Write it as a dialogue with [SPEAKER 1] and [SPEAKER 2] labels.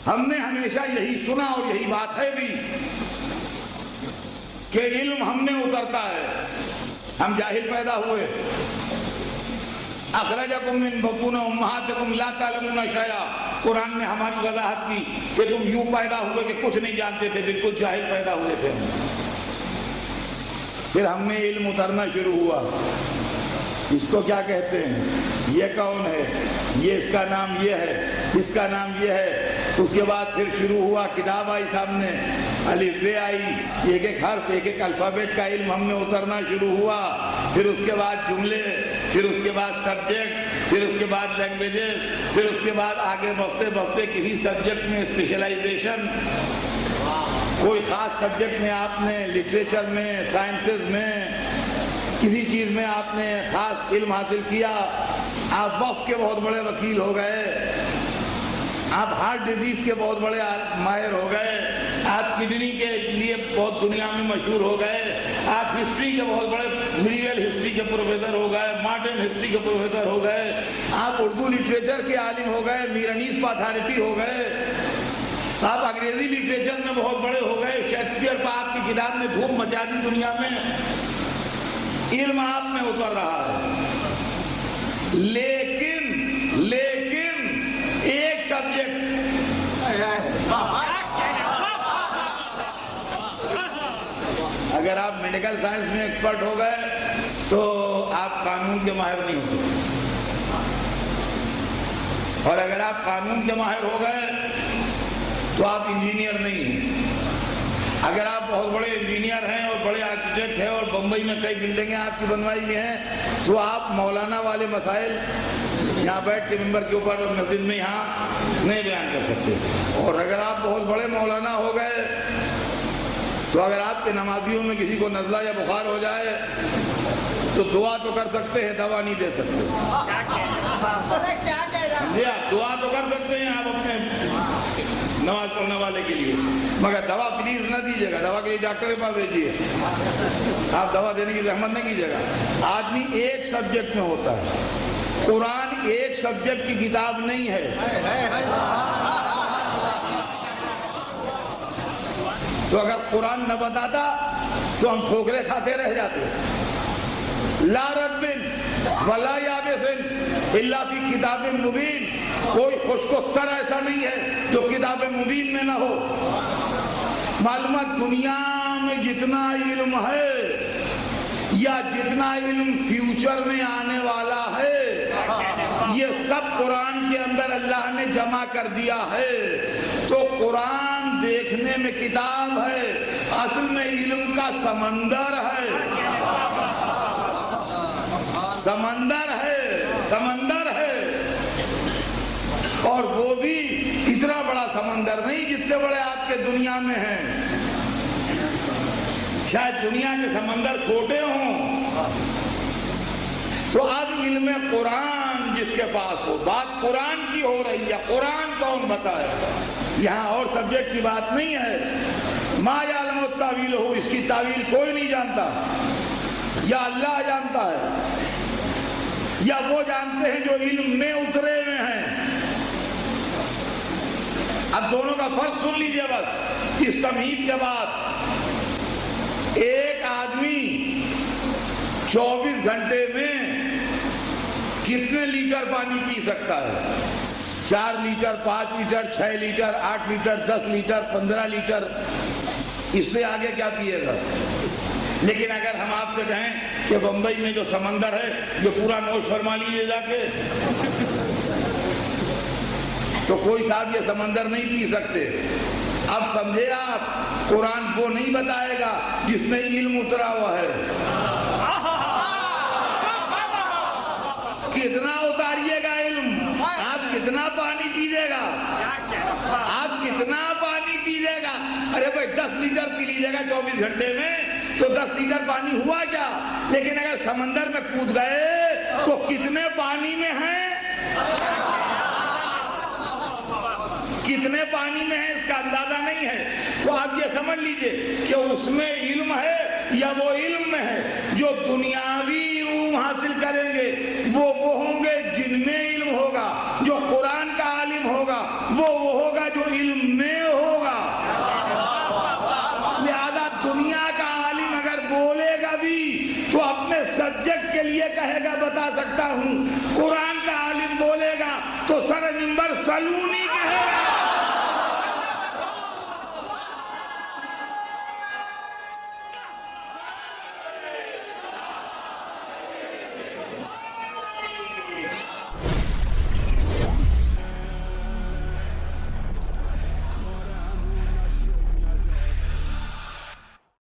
[SPEAKER 1] ہم نے ہمیشہ یہی سنا اور یہی بات ہے بھی کہ علم ہم میں اترتا ہے. ہم جاہل پیدا ہوئے. اخرجکم من بطون امہاتکم لا تعلمون شیئا. قرآن نے ہماری وضاحت کی کہ تم یوں پیدا ہوئے کہ کچھ نہیں جانتے تھے, بالکل جاہل پیدا ہوئے تھے. پھر ہم میں علم اترنا شروع ہوا. اس کو کیا کہتے ہیں, یہ کون ہے, یہ اس کا نام یہ ہے, اس کا نام یہ ہے. اس کے بعد پھر شروع ہوا, کتاب آئی سامنے, الف بے آئی, ایک ایک حرف ایک ایک الفابیٹ کا علم ہم میں اترنا شروع ہوا. پھر اس کے بعد جملے, پھر اس کے بعد سبجیکٹ, پھر اس کے بعد لینگویجز, پھر اس کے بعد آگے بڑھتے بڑھتے کسی سبجیکٹ میں اسپیشلائزیشن, کوئی خاص سبجیکٹ میں آپ نے لٹریچر میں, سائنسز میں, کسی چیز میں آپ نے خاص علم حاصل کیا, آپ وقت کے بہت بڑے وکیل ہو گئے, آپ ہارٹ ڈیزیز کے بہت بڑے ماہر ہو گئے, آپ کڈنی کے لیے بہت دنیا میں مشہور ہو گئے, آپ ہسٹری کے بہت بڑے میڈیول ہسٹری کے پروفیسر ہو گئے, ماڈرن ہسٹری کے پروفیسر ہو گئے, آپ اردو لٹریچر کے عالم ہو گئے, میرانیز پہ اتھارٹی ہو گئے, آپ انگریزی لٹریچر میں بہت بڑے ہو گئے, شیکسپیئر پہ آپ کی کتاب نے دھوم مچا دی دنیا میں. علم آپ میں اتر رہا ہے. لیکن ایک سبجیکٹ, اگر آپ میڈیکل سائنس میں ایکسپرٹ ہو گئے تو آپ قانون کے ماہر نہیں ہو سکتے, اور اگر آپ قانون کے ماہر ہو گئے تو آپ انجینئر نہیں ہیں. اگر آپ بہت بڑے انجینئر ہیں اور بڑے آرکیٹیکٹ ہیں اور بمبئی میں کئی بلڈنگیں آپ کی بنوائی ہوئی ہیں تو آپ مولانا والے مسائل یہاں بیٹھ کے ممبر کے اوپر مسجد میں یہاں نہیں بیان کر سکتے. اور اگر آپ بہت بڑے مولانا ہو گئے تو اگر آپ کے نمازیوں میں کسی کو نزلہ یا بخار ہو جائے تو دعا تو کر سکتے ہیں, دوا نہیں دے سکتے. دعا تو کر سکتے ہیں آپ اپنے نماز پڑھنے والے کے لیے, مگر دوا پلیز نہ دیجیے گا. دوا کے لیے ڈاکٹر کے پاس بھیجیے, آپ دوا دینے کی زحمت نہ کیجیے گا. آدمی ایک سبجیکٹ میں ہوتا ہے. قرآن ایک سبجیکٹ کی کتاب نہیں ہے. تو اگر قرآن نہ بتاتا تو ہم ٹھوکرے کھاتے رہ جاتے. لا رطب ولا یابس الا فی کتاب مبین. کوئی خشک ایسا نہیں ہے جو کتاب مبین میں نہ ہو. معلومات دنیا میں جتنا علم ہے یا جتنا علم فیوچر میں آنے والا ہے یہ سب قرآن کے اندر اللہ نے جمع کر دیا ہے. تو قرآن دیکھنے میں کتاب ہے, اصل میں علم کا سمندر ہے. سمندر ہے اور وہ بھی اتنا بڑا سمندر نہیں جتنے بڑے آپ کے دنیا میں ہیں. شاید دنیا کے سمندر چھوٹے ہوں. تو اب علم قرآن جس کے پاس ہو, بات قرآن کی ہو رہی ہے, قرآن کون بتائے. یہاں اور سبجیکٹ کی بات نہیں ہے. ما یعلم التاویل ہو, اس کی تعویل کوئی نہیں جانتا, یا اللہ جانتا ہے یا وہ جانتے ہیں جو علم میں اترے ہوئے ہیں. اب دونوں کا فرق سن لیجئے بس اس تمہید کے بعد. ایک آدمی 24 گھنٹے میں کتنے لیٹر پانی پی سکتا ہے؟ 4 litre, 5 litre, 6 litre, 8 litre, 10 litre, 15 litre. اس سے آگے کیا پیے گا؟ لیکن اگر ہم آپ سے کہیں کہ بمبئی میں جو سمندر ہے یہ پورا نوش فرما لیجیے جا کے, تو کوئی صاحب یہ سمندر نہیں پی سکتے. اب سمجھے آپ, قرآن وہ نہیں بتائے گا جس میں علم اترا ہوا ہے. کتنا اتاریے گا علم, آپ کتنا پانی پیجیے گا, آپ کتنا پانی پیجیے گا. ارے بھائی 10 لیٹر پی لیجیے گا 24 گھنٹے میں تو 10 لیٹر پانی ہوا کیا. لیکن اگر سمندر میں کود گئے تو کتنے پانی میں ہیں, کتنے پانی میں ہیں اس کا اندازہ نہیں ہے. تو آپ یہ سمجھ لیجئے کہ اس میں علم ہے یا وہ علم میں ہے. جو دنیاوی علوم حاصل کریں گے وہ ہوں گے جن میں علم ہوگا. جو قرآن کا عالم ہوگا وہ ہوگا جو علم میں ہوگا. لہذا دنیا کا عالم اگر بولے گا بھی تو اپنے سبجیکٹ کے لیے کہے گا بتا سکتا ہوں. قرآن کا عالم بولے گا تو سر ممبر سلونی کہے گا